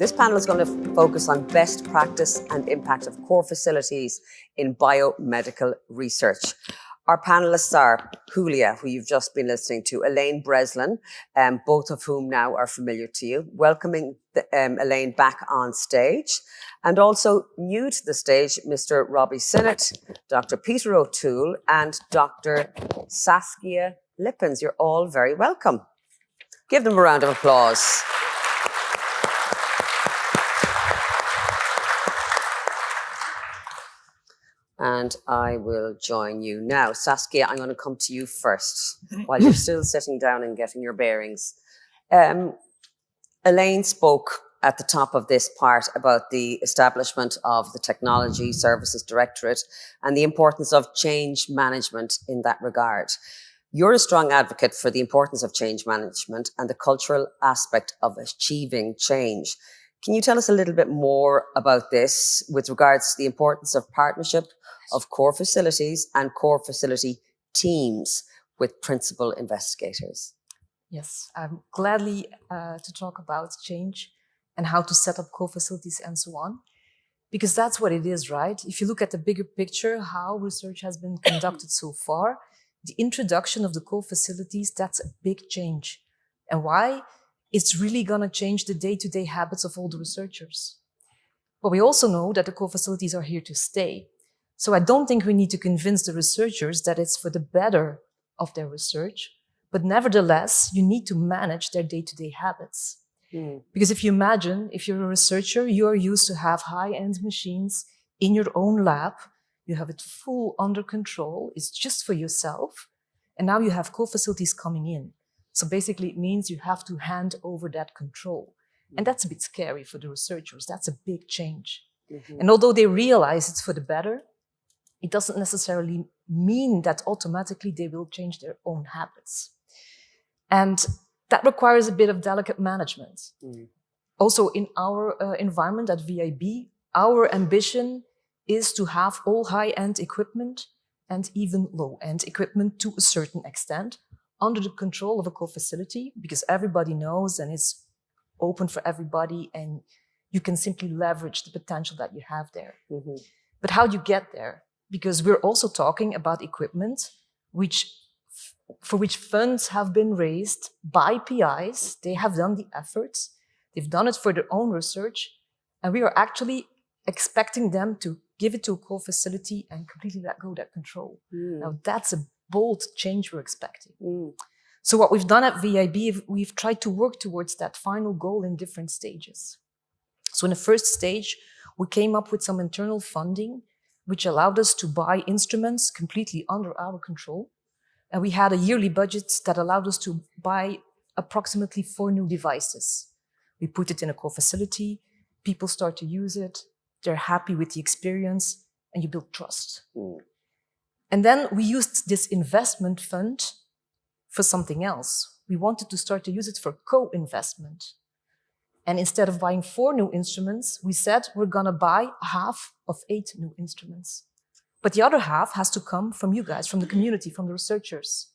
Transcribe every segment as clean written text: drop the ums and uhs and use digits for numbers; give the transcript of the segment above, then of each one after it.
This panel is going to focus on best practice and impact of core facilities in biomedical research. Our panellists are Julia, who you've just been listening to, Elaine, Breslin, both of whom now are familiar to you. Welcoming Elaine back on stage. And also new to the stage, Mr. Robbie Sinnott, Dr. Peter O'Toole, and Dr. Saskia Lippens. You're all very welcome. Give them a round of applause. And I will join you now. Saskia, I'm going to come to you first while you're still sitting down and getting your bearings. Elaine spoke at the top of this part about the establishment of the Technology Services Directorate and the importance of change management in that regard. You're a strong advocate for the importance of change management and the cultural aspect of achieving change. Can you tell us a little bit more about this with regards to the importance of partnership of core facilities and core facility teams with principal investigators? Yes, I'm gladly to talk about change and how to set up core facilities and so on, because that's what it is, right? If you look at the bigger picture, how research has been conducted so far, the introduction of the core facilities, that's a big change. And why? It's really going to change the day-to-day habits of all the researchers. But we also know that the core facilities are here to stay. So I don't think we need to convince the researchers that it's for the better of their research, but nevertheless, you need to manage their day-to-day habits. Because if you imagine, if you're a researcher, you are used to have high-end machines in your own lab, you have it full under control, it's just for yourself, and now you have core facilities coming in. So basically it means you have to hand over that control. And that's a bit scary for the researchers. That's a big change. And although they realize it's for the better, it doesn't necessarily mean that automatically they will change their own habits. And that requires a bit of delicate management. Also in our environment at VIB, our ambition is to have all high-end equipment and even low-end equipment to a certain extent under the control of a core facility, because everybody knows and it's open for everybody and you can simply leverage the potential that you have there. But how do you get there? Because we're also talking about equipment for which funds have been raised by PIs. They have done the efforts. They've done it for their own research. And we are actually expecting them to give it to a core facility and completely let go of that control. Now that's a bold change we're expecting. So what we've done at VIB, we've tried to work towards that final goal in different stages. So in the first stage, we came up with some internal funding, which allowed us to buy instruments completely under our control. And we had a yearly budget that allowed us to buy approximately 4 new devices. We put it in a core facility, people start to use it, they're happy with the experience, and you build trust. And then we used this investment fund for something else. We wanted to start to use it for co-investment. And instead of buying 4 new instruments, we said we're going to buy half of 8 new instruments. But the other half has to come from you guys, from the community, from the researchers.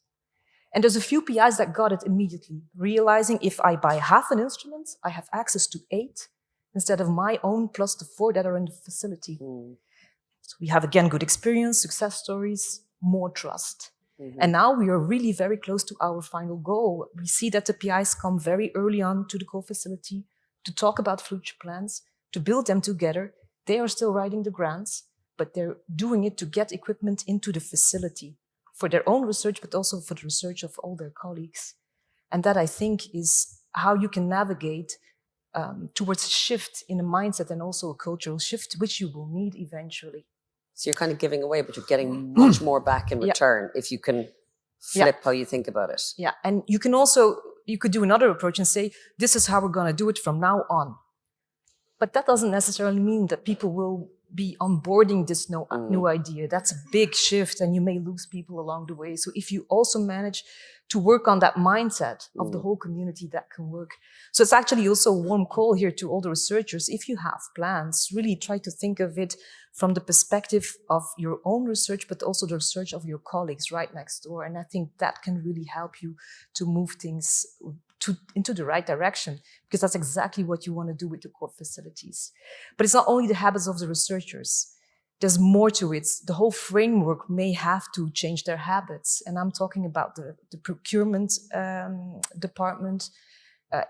And there's a few PIs that got it immediately, realizing if I buy half an instrument, I have access to 8 instead of my own plus the 4 that are in the facility. So we have, again, good experience, success stories, more trust. And now we are really very close to our final goal. We see that the PIs come very early on to the core facility to talk about future plans, to build them together. They are still writing the grants, but they're doing it to get equipment into the facility for their own research, but also for the research of all their colleagues. And that, I think, is how you can navigate towards a shift in a mindset and also a cultural shift, which you will need eventually. So you're kind of giving away, but you're getting much more back in return if you can flip how you think about it. Yeah, and you can also, you could do another approach and say, this is how we're going to do it from now on. But that doesn't necessarily mean that people will be onboarding this new idea. That's a big shift and you may lose people along the way. So if you also manage to work on that mindset of the whole community, that can work. So it's actually also a warm call here to all the researchers. If you have plans, really try to think of it from the perspective of your own research, but also the research of your colleagues right next door. And I think that can really help you to move things into the right direction, because that's exactly what you want to do with the core facilities. But it's not only the habits of the researchers. There's more to it. The whole framework may have to change their habits. And I'm talking about the procurement department,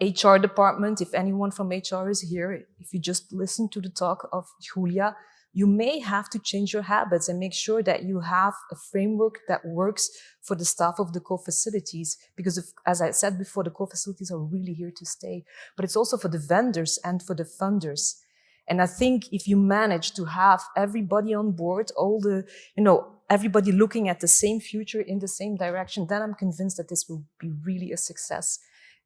HR department. If anyone from HR is here, if you just listen to the talk of Julia, you may have to change your habits and make sure that you have a framework that works for the staff of the core facilities. Because as I said before, the core facilities are really here to stay. But it's also for the vendors and for the funders. And I think if you manage to have everybody on board, everybody looking at the same future in the same direction, then I'm convinced that this will be really a success.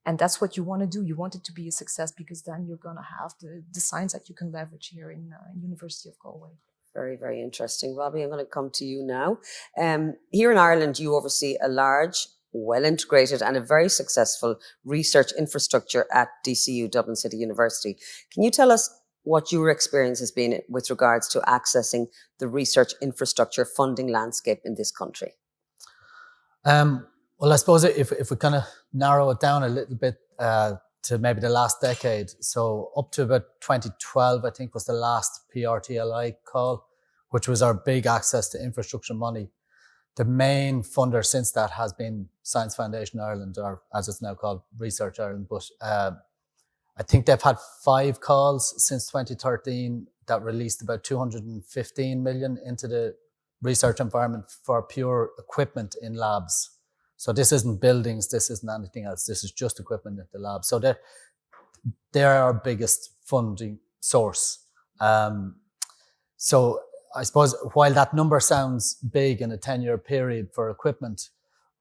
And that's what you want to do. You want it to be a success, because then you're going to have the science that you can leverage here in University of Galway. Very, very interesting. Robbie, I'm going to come to you now. Here in Ireland, you oversee a large, well-integrated and a very successful research infrastructure at DCU, Dublin City University. Can you tell us what your experience has been with regards to accessing the research infrastructure funding landscape in this country? Well, I suppose if we kind of narrow it down a little bit to maybe the last decade, so up to about 2012, I think was the last PRTLI call, which was our big access to infrastructure money. The main funder since that has been Science Foundation Ireland, or as it's now called, Research Ireland. But I think they've had 5 calls since 2013 that released about 215 million into the research environment for pure equipment in labs. So this isn't buildings, this isn't anything else. This is just equipment in the lab. So they're our biggest funding source. So I suppose while that number sounds big in a 10-year period for equipment,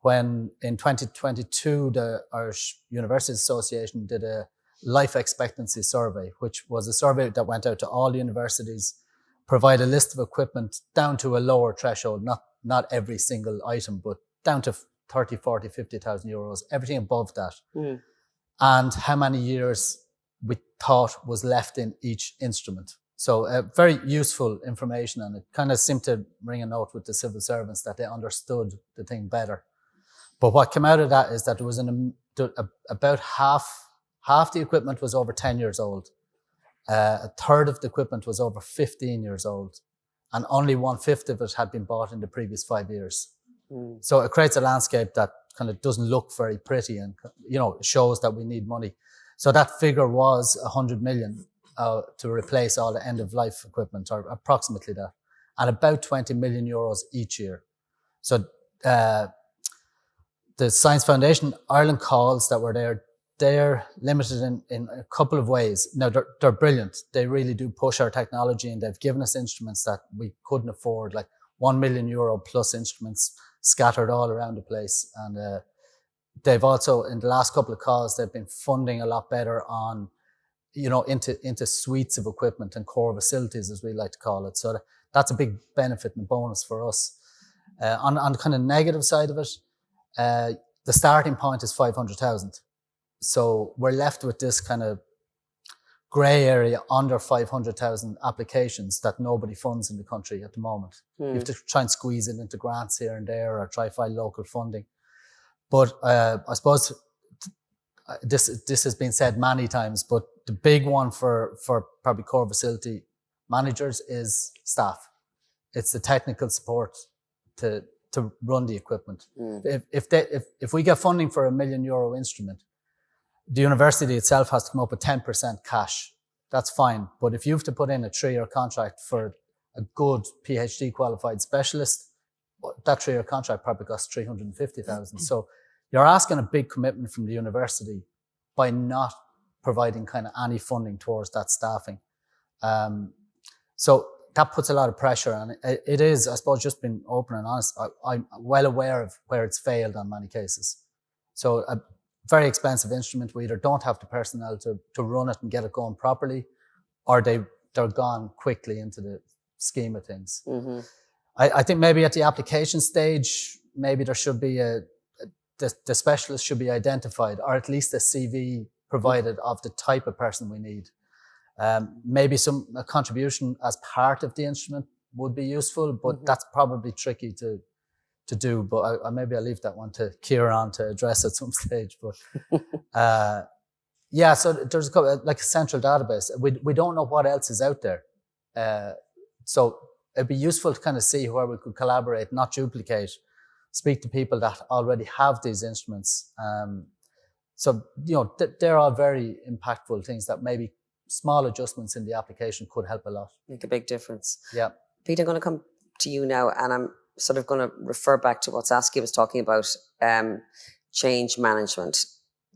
when in 2022, the Irish Universities Association did a life expectancy survey, which was a survey that went out to all universities, provide a list of equipment down to a lower threshold, not every single item, but down to 30, 40, 50,000 euros, everything above that. And how many years we thought was left in each instrument. So very useful information, and it kind of seemed to ring a note with the civil servants that they understood the thing better. But what came out of that is that there was about half the equipment was over 10 years old. A third of the equipment was over 15 years old, and only 1/5 of it had been bought in the previous 5 years. So it creates a landscape that kind of doesn't look very pretty, and it shows that we need money. So that figure was 100 million to replace all the end-of-life equipment, or approximately that, and about 20 million euros each year. So the Science Foundation Ireland calls that were there, they're limited in a couple of ways. Now, they're brilliant. They really do push our technology, and they've given us instruments that we couldn't afford, like €1 million plus instruments scattered all around the place. And they've also, in the last couple of calls, they've been funding a lot better on, into suites of equipment and core facilities, as we like to call it. So that's a big benefit and bonus for us. On the kind of negative side of it, the starting point is 500,000. So we're left with this kind of grey area under 500,000 applications that nobody funds in the country at the moment. You have to try and squeeze it into grants here and there, or try to find local funding. But I suppose this has been said many times, but the big one for probably core facility managers is staff. It's the technical support to run the equipment. If we get funding for €1 million instrument, the university itself has to come up with 10% cash. That's fine. But if you have to put in a 3-year contract for a good PhD qualified specialist, that 3-year contract probably costs 350,000. So you're asking a big commitment from the university by not providing kind of any funding towards that staffing. So that puts a lot of pressure, and it is, I suppose, just being open and honest, I'm well aware of where it's failed on many cases. So a very expensive instrument, we either don't have the personnel to run it and get it going properly, or they're gone quickly into the scheme of things. I think maybe at the application stage, maybe there should be the specialist should be identified, or at least a CV provided of the type of person we need. Maybe a contribution as part of the instrument would be useful, but that's probably tricky to do. But maybe I'll leave that one to Kieran to address at some stage. But Yeah, so there's a couple, like a central database. We don't know what else is out there. So it'd be useful to kind of see where we could collaborate, not duplicate, speak to people that already have these instruments. So, they're all very impactful things that maybe small adjustments in the application could help a lot. Make a big difference. Yeah. Pete, I'm going to come to you now, and I'm sort of going to refer back to what Saskia was talking about, change management.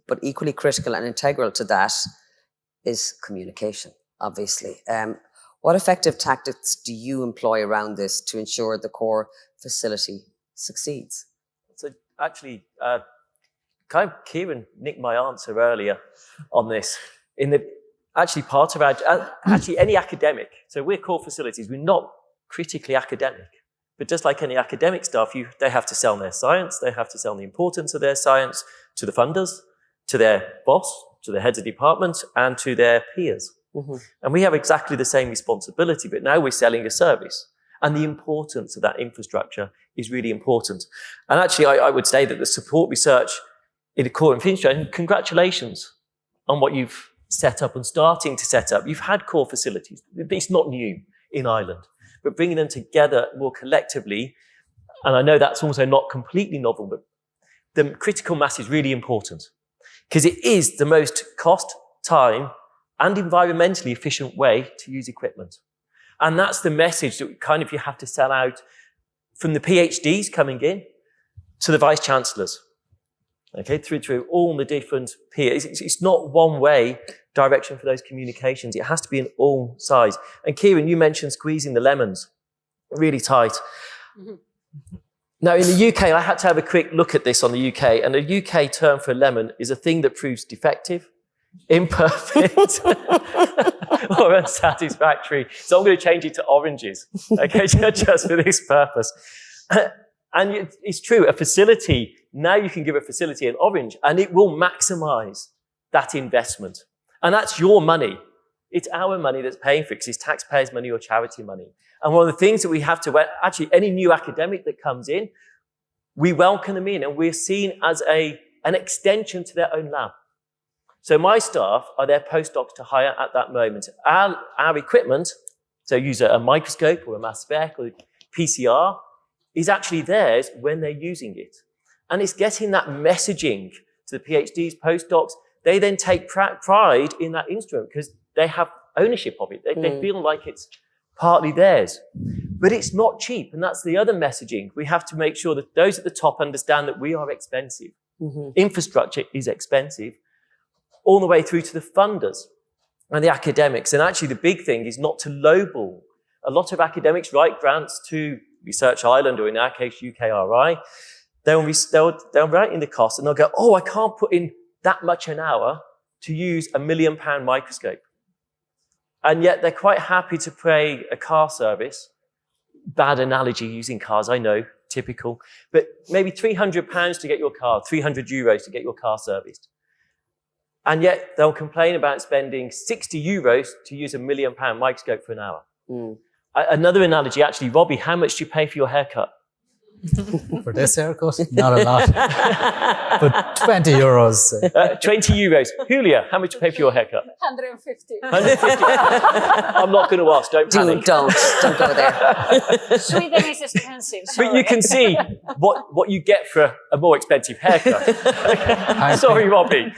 But equally critical and integral to that is communication, obviously. What effective tactics do you employ around this to ensure the core facility succeeds? So actually, kind of Kieran nicked my answer earlier on this. In the actually part of our actually any academic. So we're core facilities. We're not critically academic, but just like any academic staff, they have to sell their science. They have to sell the importance of their science to the funders, to their boss, to the heads of department, and to their peers. Mm-hmm. And we have exactly the same responsibility, but now we're selling a service. And the importance of that infrastructure is really important. And actually, I would say that the support research in the core infrastructure, and congratulations on what you've set up and starting to set up. You've had core facilities. It's not new in Ireland, but bringing them together more collectively, and I know that's also not completely novel, but the critical mass is really important because it is the most cost, time, and environmentally efficient way to use equipment. And that's the message that kind of you have to sell out from the PhDs coming in to the vice chancellors, okay, through all the different peers. It's not one way direction for those communications. It has to be in all sides. And Kieran, you mentioned squeezing the lemons really tight. Mm-hmm. Now, in the UK, I had to have a quick look at this on the UK, and the UK term for lemon is a thing that proves defective, imperfect, or unsatisfactory. So I'm going to change it to oranges, okay, just for this purpose. And it's true, a facility, now you can give a facility an orange, and it will maximize that investment. And that's your money. It's our money that's paying for it, because it's taxpayers' money or charity money. And one of the things that we have to, actually, any new academic that comes in, we welcome them in, and we're seen as an extension to their own lab. So my staff are their postdocs to hire at that moment. Our equipment, so use a microscope or a mass spec or PCR, is actually theirs when they're using it. And it's getting that messaging to the PhDs, postdocs. They then take pride in that instrument because they have ownership of it. They feel like it's partly theirs. But it's not cheap, and that's the other messaging. We have to make sure that those at the top understand that we are expensive. Mm-hmm. Infrastructure is expensive, all the way through to the funders and the academics. And actually the big thing is not to lowball. A lot of academics write grants to Research Ireland, or in our case, UKRI. They'll write in the cost, and they'll go, oh, I can't put in that much an hour to use a £1 million microscope. And yet they're quite happy to pay a car service. Bad analogy using cars, I know, typical. But maybe £300 to get your car, €300 to get your car serviced. And yet they'll complain about spending €60 to use a £1 million microscope for an hour. Mm. Another analogy, actually, Robbie, how much do you pay for your haircut? For this haircut? Not a lot. But €20. 20 euros. Julia, how much do you pay for your haircut? 150. 150. I'm not going to ask. Don't panic. Don't go there. Sweden is expensive. Sorry. But you can see what you get for a more expensive haircut. Sorry, Robbie.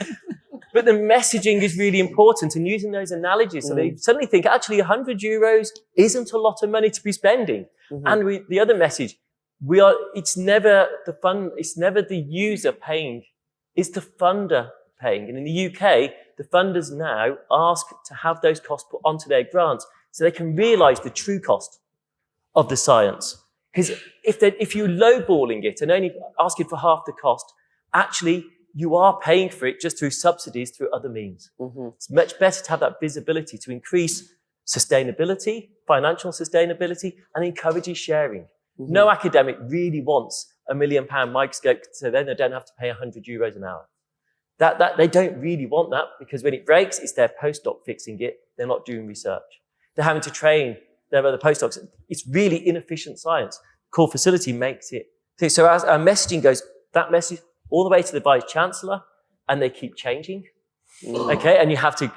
But the messaging is really important, and using those analogies. So they suddenly think, actually, €100 isn't a lot of money to be spending. Mm-hmm. And the other message, it's never the user paying, it's the funder paying. And in the UK, the funders now ask to have those costs put onto their grants so they can realize the true cost of the science. Because if you're lowballing it and only asking for half the cost, actually, you are paying for it just through subsidies, through other means. Mm-hmm. It's much better to have that visibility to increase sustainability, financial sustainability, and encourages sharing. Mm-hmm. No academic really wants a £1 million microscope, so then they don't have to pay €100 an hour. That they don't really want that, because when it breaks, it's their postdoc fixing it. They're not doing research. They're having to train their other postdocs. It's really inefficient science. Core facility makes it. So as our messaging goes, that message all the way to the Vice Chancellor and they keep changing. Okay, and you have to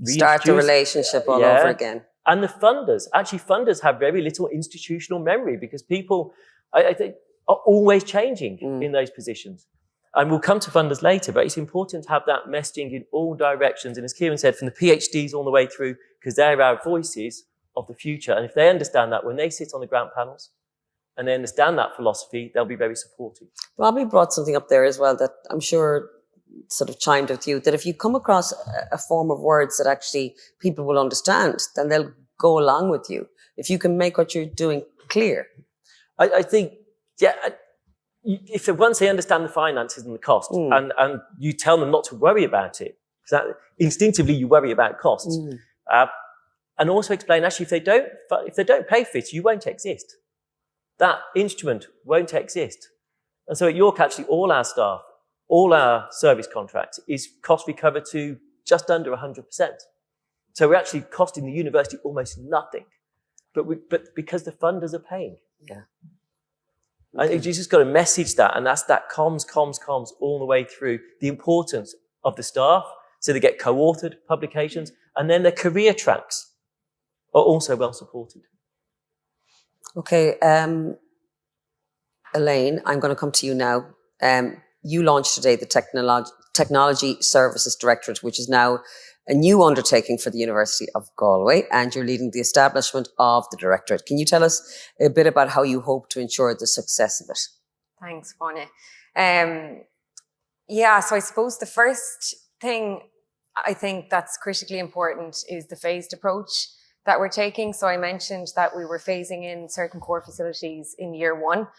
start the relationship all over again. And the funders have very little institutional memory because people, I think, are always changing in those positions. And we'll come to funders later, but it's important to have that messaging in all directions. And as Kieran said, from the PhDs all the way through, because they're our voices of the future. And if they understand that, when they sit on the grant panels and they understand that philosophy, they'll be very supportive. Robbie brought something up there as well that I'm sure sort of chimed with you, that if you come across a form of words that actually people will understand, then they'll go along with you. If you can make what you're doing clear. I think, if once they understand the finances and the cost, and you tell them not to worry about it, because instinctively you worry about costs, and also explain, actually, if they don't pay for it, you won't exist. That instrument won't exist. And so at York, actually, all our staff, all our service contracts is cost recovered to just under 100%. So we're actually costing the university almost nothing, but because the funders are paying. Yeah. And you just got to message that, and that's that comms all the way through the importance of the staff. So they get co-authored publications, and then their career tracks are also well supported. Okay, Elaine, I'm going to come to you now. You launched today the Technology Services Directorate, which is now a new undertaking for the University of Galway, and you're leading the establishment of the Directorate. Can you tell us a bit about how you hope to ensure the success of it? Thanks, Fáine. So I suppose the first thing I think that's critically important is the phased approach that we're taking. So I mentioned that we were phasing in certain core facilities in year one.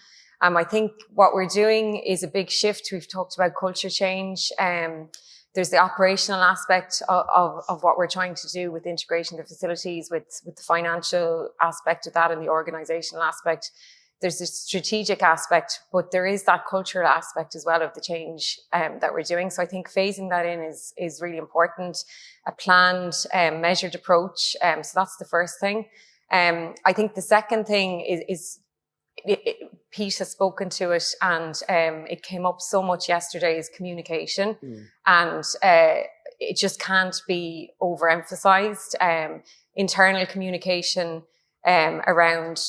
I think what we're doing is a big shift. We've talked about culture change. There's the operational aspect of what we're trying to do with integration of the facilities, with the financial aspect of that and the organizational aspect. There's the strategic aspect, but there is that cultural aspect as well of the change that we're doing. So I think phasing that in is really important. A planned, measured approach. So that's the first thing. I think the second thing is Pete has spoken to it, and it came up so much yesterday, is communication. And it just can't be overemphasized. Internal communication around,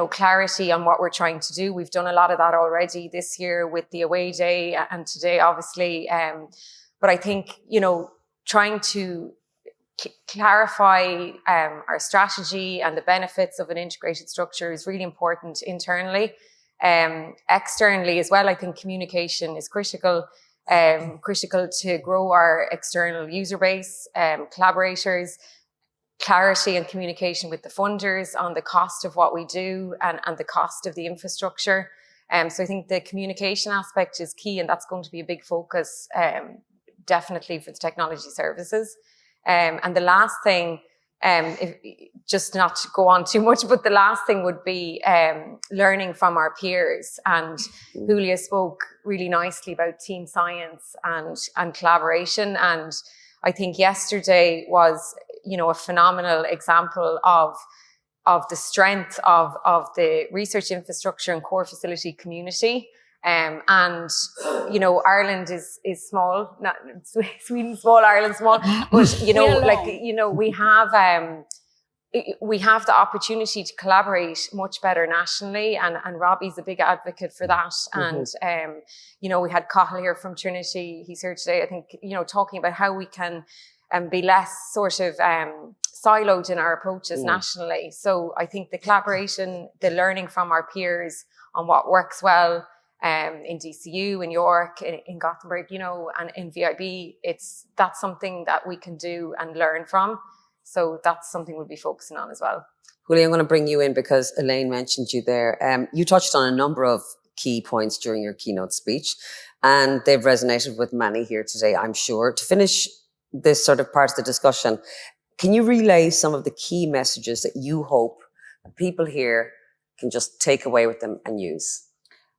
clarity on what we're trying to do. We've done a lot of that already this year with the away day and today, obviously. But I think, trying to clarify our strategy and the benefits of an integrated structure is really important internally. Externally as well, I think communication is critical to grow our external user base, collaborators, clarity and communication with the funders on the cost of what we do and the cost of the infrastructure. So I think the communication aspect is key, and that's going to be a big focus, definitely for the technology services. And the last thing, just not to go on too much, but the last thing would be learning from our peers. And Julia spoke really nicely about team science and collaboration. And I think yesterday was, a phenomenal example of the strength of the research infrastructure and core facility community. And Ireland is small, not Sweden small, Ireland small, but we have the opportunity to collaborate much better nationally, and Robbie's a big advocate for that. And we had Cathal here from Trinity, he's here today, I think, talking about how we can be less sort of siloed in our approaches nationally. So I think the collaboration, the learning from our peers on what works well in DCU, in York, in Gothenburg, and in VIB, that's something that we can do and learn from. So that's something we'll be focusing on as well. Julia, I'm going to bring you in because Elaine mentioned you there. You touched on a number of key points during your keynote speech, and they've resonated with many here today, I'm sure. To finish this sort of part of the discussion, can you relay some of the key messages that you hope that people here can just take away with them and use?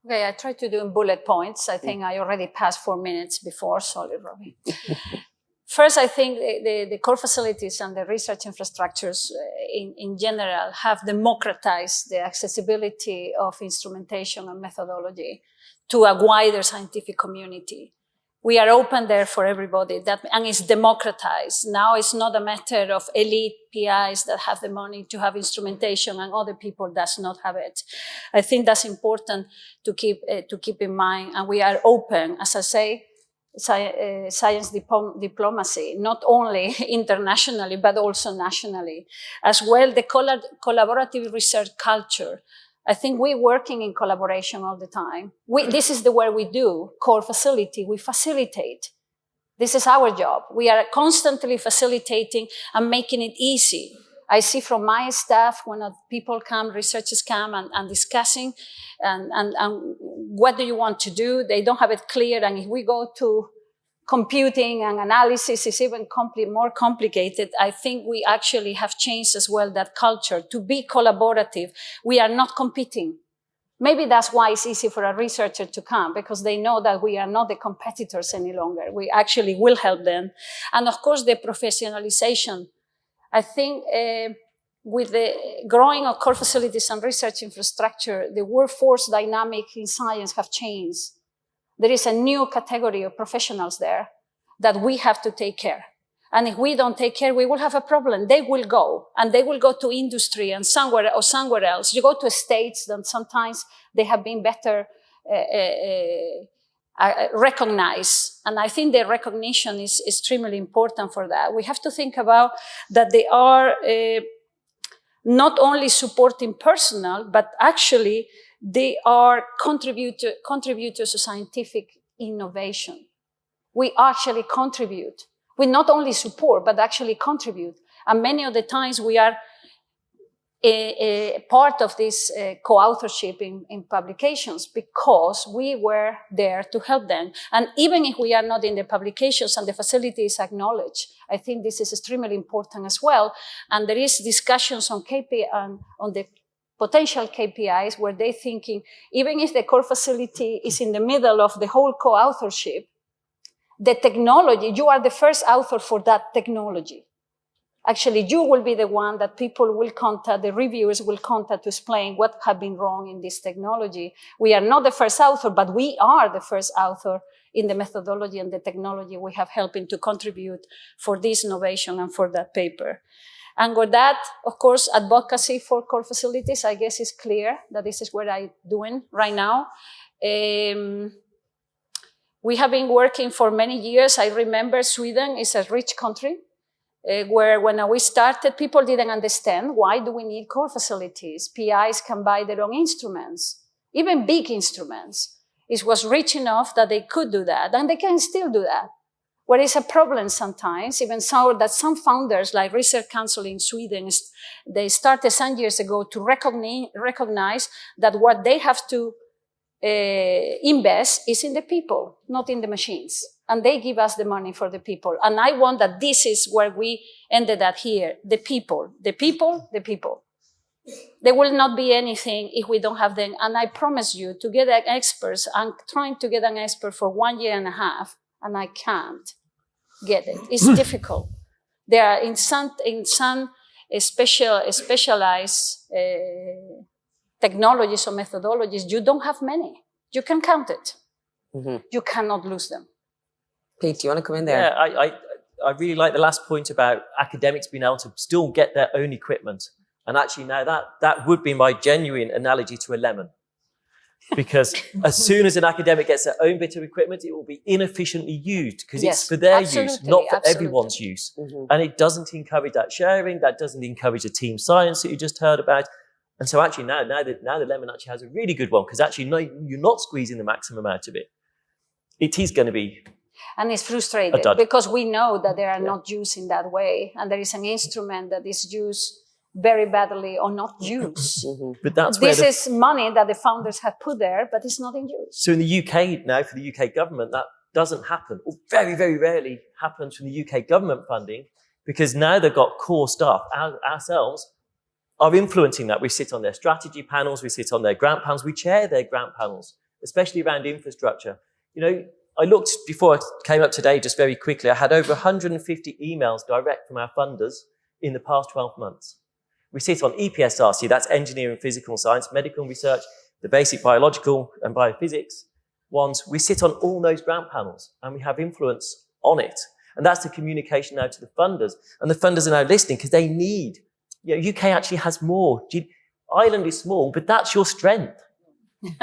Okay, I tried to do in bullet points. I think I already passed 4 minutes before. Sorry, Robbie. First, I think the core facilities and the research infrastructures in general have democratized the accessibility of instrumentation and methodology to a wider scientific community. We are open there for everybody, and it's democratized. Now it's not a matter of elite PIs that have the money to have instrumentation and other people does not have it. I think that's important to keep in mind. And we are open, as I say, science diplomacy, not only internationally, but also nationally. As well, the collaborative research culture. I think we're working in collaboration all the time. This is the work we do, core facility, we facilitate. This is our job. We are constantly facilitating and making it easy. I see from my staff when people come, researchers come and discussing and what do you want to do? They don't have it clear. And if we go to computing and analysis is even more complicated. I think we actually have changed as well that culture to be collaborative. We are not competing. Maybe that's why it's easy for a researcher to come, because they know that we are not the competitors any longer. We actually will help them. And of course, the professionalization. I think with the growing of core facilities and research infrastructure, the workforce dynamic in science have changed. There is a new category of professionals there that we have to take care. And if we don't take care, we will have a problem. They will go, and they will go to industry and somewhere else. You go to states, then sometimes they have been better recognized. And I think the recognition is extremely important for that. We have to think about that they are not only supporting personnel, but actually they are contributors to scientific innovation. We actually contribute. We not only support, but actually contribute. And many of the times we are a part of this co-authorship in publications because we were there to help them. And even if we are not in the publications and the facility is acknowledged, I think this is extremely important as well. And there is discussions on KPI and on the potential KPIs where they're thinking, even if the core facility is in the middle of the whole co-authorship, the technology, you are the first author for that technology. Actually, you will be the one that people will contact, the reviewers will contact to explain what have been wrong in this technology. We are not the first author, but we are the first author in the methodology and the technology we have helping to contribute for this innovation and for that paper. And with that, of course, advocacy for core facilities, I guess is clear that this is what I'm doing right now. We have been working for many years. I remember Sweden is a rich country where when we started, people didn't understand why do we need core facilities. PIs can buy their own instruments, even big instruments. It was rich enough that they could do that, and they can still do that. What is a problem sometimes, even so that some founders, like Research Council in Sweden, they started some years ago to recognize that what they have to invest is in the people, not in the machines. And they give us the money for the people. And I want that this is where we ended up here. The people, the people, the people. There will not be anything if we don't have them. And I promise you, to get experts, I'm trying to get an expert for 1.5 years, and I can't get it. It's difficult. There are in some specialized technologies or methodologies, you don't have many. You can count it. Mm-hmm. You cannot lose them. Pete, do you want to come in there? Yeah, I really like the last point about academics being able to still get their own equipment. And actually now that would be my genuine analogy to a lemon. Because as soon as an academic gets their own bit of equipment, it will be inefficiently used because it's for their use, not for everyone's use. Mm-hmm. And it doesn't encourage that sharing, that doesn't encourage the team science that you just heard about. And so actually now the lemon actually has a really good one because actually you're not squeezing the maximum out of it. It is going to be... And it's frustrating because we know that they are not used in that way. And there is an instrument that is used very badly or not used. Mm-hmm. But that's this is money that the founders have put there, but it's not in use. So in the UK now, for the UK government, that doesn't happen, or very, very rarely happens from the UK government funding, because now they've got core staff, ourselves, are influencing that. We sit on their strategy panels, we sit on their grant panels, we chair their grant panels, especially around infrastructure. You know, I looked before I came up today, just very quickly, I had over 150 emails direct from our funders in the past 12 months. We sit on EPSRC, that's engineering, physical science, medical research, the basic biological and biophysics. ones, we sit on all those grant panels and we have influence on it. And that's the communication now to the funders. And the funders are now listening because they need, UK actually has more. Ireland is small, but that's your strength.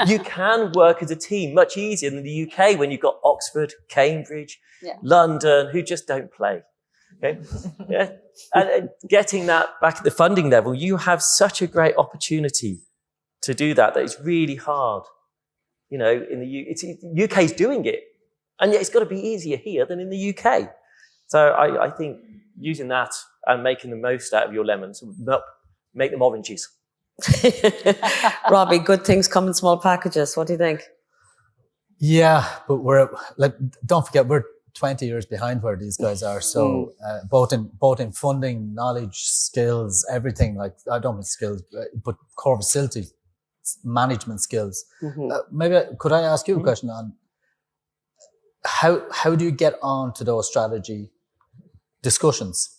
You can work as a team much easier than the UK when you've got Oxford, Cambridge, London, who just don't play. Okay? Yeah. And getting that back at the funding level, you have such a great opportunity to do that it's really hard. In the UK's doing it. And yet it's got to be easier here than in the UK. So I think using that and making the most out of your lemons, make them oranges. Robbie, good things come in small packages. What do you think? Yeah, but don't forget, we're 20 years behind where these guys are. So both in funding, knowledge, skills, everything. I don't mean skills, but core facility management skills. Could I ask you a question on how do you get on to those strategy discussions?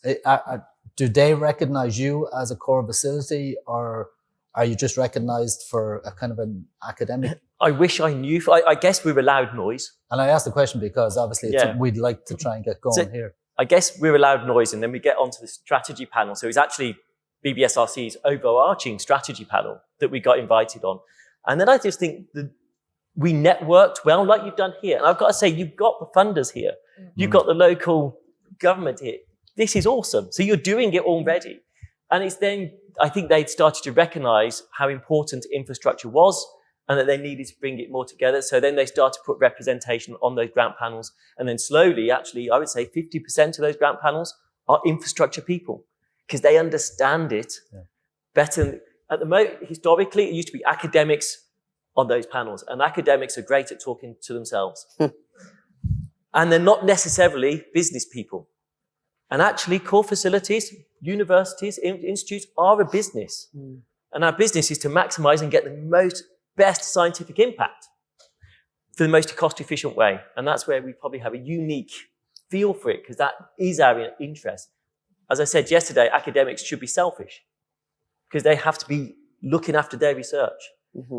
Do they recognize you as a core facility, or are you just recognized for a kind of an academic? I wish I knew. I guess we're allowed noise. And I asked the question because obviously we'd like to try and get going here. I guess we're allowed noise, and then we get onto the strategy panel. So it's actually BBSRC's overarching strategy panel that we got invited on. And then I just think that we networked well, like you've done here. And I've got to say, you've got the funders here. You've got the local government here. This is awesome. So you're doing it already. And it's then, I think they started to recognize how important infrastructure was and that they needed to bring it more together. So then they started to put representation on those grant panels. And then slowly, actually, I would say 50% of those grant panels are infrastructure people because they understand it better. At the moment, historically, it used to be academics on those panels, and academics are great at talking to themselves. And they're not necessarily business people. And actually, core facilities, universities, institutes are a business. And our business is to maximize and get the best scientific impact for the most cost-efficient way. And that's where we probably have a unique feel for it, because that is our interest. As I said yesterday, academics should be selfish because they have to be looking after their research.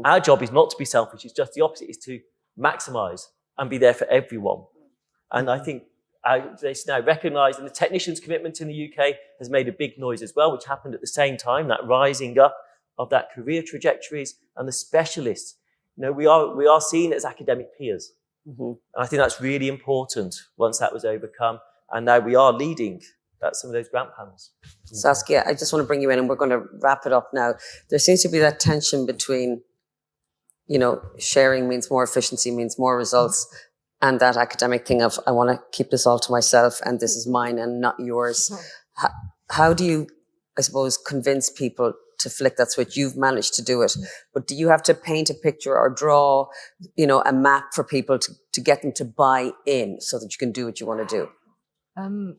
Our job is not to be selfish. It's just the opposite. It's to maximize and be there for everyone. And I think it's now recognized, and the technicians' commitment in the UK has made a big noise as well, which happened at the same time, that rising up of that career trajectories, and the specialists. We are seen as academic peers. And I think that's really important once that was overcome. And now we are leading some of those grant panels. Saskia, I just want to bring you in, and we're going to wrap it up now. There seems to be that tension between, sharing means more efficiency, means more results, and that academic thing of, I want to keep this all to myself and this is mine and not yours. How do you, I suppose, convince people to flick that switch? You've managed to do it, but do you have to paint a picture or draw, a map for people to get them to buy in so that you can do what you want to do?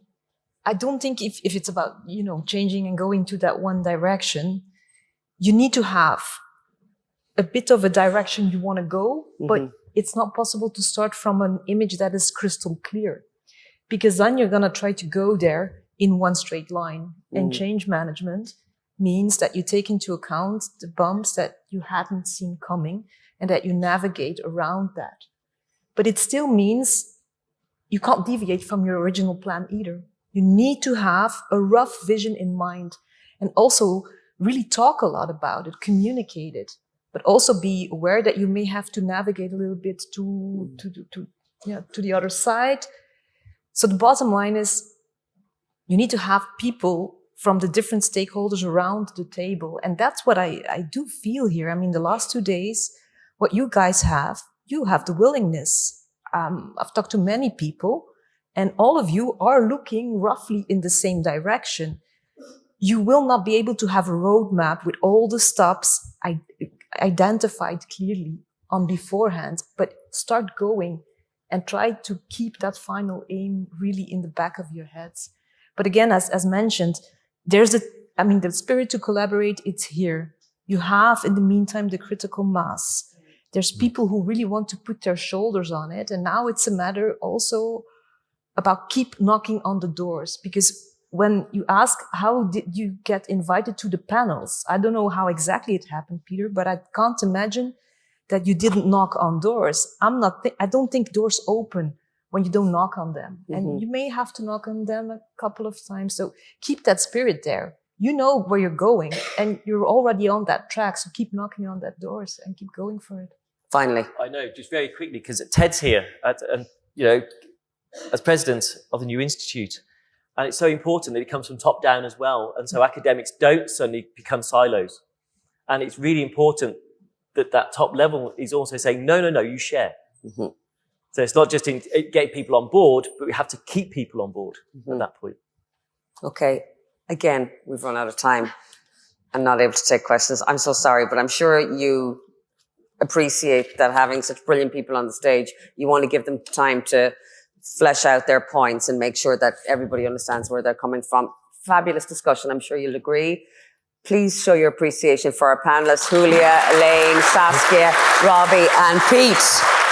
I don't think if it's about, changing and going to that one direction, you need to have a bit of a direction you want to go, but it's not possible to start from an image that is crystal clear, because then you're going to try to go there in one straight line. And change management means that you take into account the bumps that you hadn't seen coming and that you navigate around that. But it still means you can't deviate from your original plan either. You need to have a rough vision in mind and also really talk a lot about it, communicate it, but also be aware that you may have to navigate a little bit to the other side. So the bottom line is you need to have people from the different stakeholders around the table. And that's what I do feel here. I mean, the last 2 days, what you guys have, you have the willingness. I've talked to many people, and all of you are looking roughly in the same direction. You will not be able to have a roadmap with all the stops identified clearly on beforehand, but start going and try to keep that final aim really in the back of your heads. But again, as mentioned, the spirit to collaborate, it's here. You have, in the meantime, the critical mass. There's people who really want to put their shoulders on it. And now it's a matter also about keep knocking on the doors, because when you ask, how did you get invited to the panels? I don't know how exactly it happened, Peter, but I can't imagine that you didn't knock on doors. I don't think doors open when you don't knock on them. And you may have to knock on them a couple of times. So keep that spirit there. You know where you're going and you're already on that track. So keep knocking on that doors and keep going for it. Finally. I know, just very quickly, because Ted's here, and you know, as president of the new institute, and it's so important that it comes from top down as well. And so academics don't suddenly become silos. And it's really important that that top level is also saying, no, you share. So it's not just in getting people on board, but we have to keep people on board at that point. Okay. Again, we've run out of time. I'm not able to take questions. I'm so sorry, but I'm sure you appreciate that having such brilliant people on the stage, you want to give them time to flesh out their points and make sure that everybody understands where they're coming from. Fabulous discussion. I'm sure you'll agree. Please show your appreciation for our panelists, Julia, Elaine, Saskia, Robbie, and Pete.